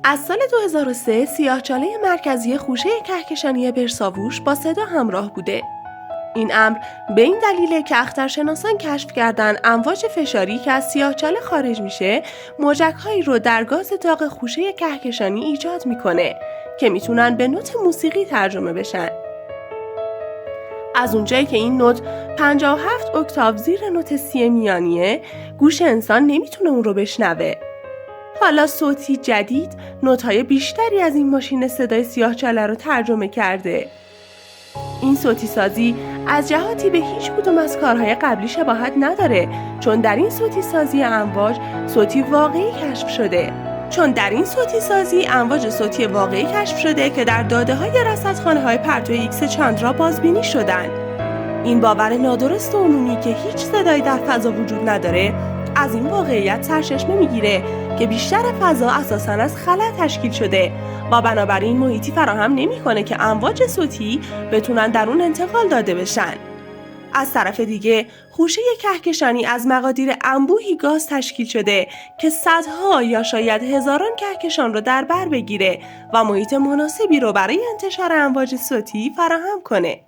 از سال 2003 سیاهچاله مرکزی خوشه کهکشانی برساووش با صدا همراه بوده. این امر به این دلیله که اخترشناسان کشف کردن امواج فشاری که از سیاهچاله خارج میشه موجک‌هایی رو در گاز داغ خوشه کهکشانی ایجاد میکنه که میتونن به نوت موسیقی ترجمه بشن. از اونجایی که این نوت 57 اکتاو زیر نوت سی میانیه، گوش انسان نمیتونه اون رو بشنوه. حالا صوتی جدید نوت‌های بیشتری از این ماشین صدای سیاهچاله رو ترجمه کرده. این صوتی سازی از جهاتی به هیچ کدوم از کارهای قبلی شباهت نداره، چون در این صوتی سازی امواج صوتی واقعی کشف شده که در داده‌های رصدخانه‌های پرتو ایکس چاندرا بازبینی شدن. این باور نادرست و عمومی که هیچ صدایی در فضا وجود نداره از این واقعیت سرچشمه میگیره که بیشتر فضا اساساً از خلا تشکیل شده و بنابراین محیطی فراهم نمی‌کنه که امواج صوتی بتونن در اون انتقال داده بشن. از طرف دیگه خوشه کهکشانی از مقادیر انبوهی گاز تشکیل شده که صدها یا شاید هزاران کهکشان رو در بر بگیره و محیط مناسبی رو برای انتشار امواج صوتی فراهم کنه.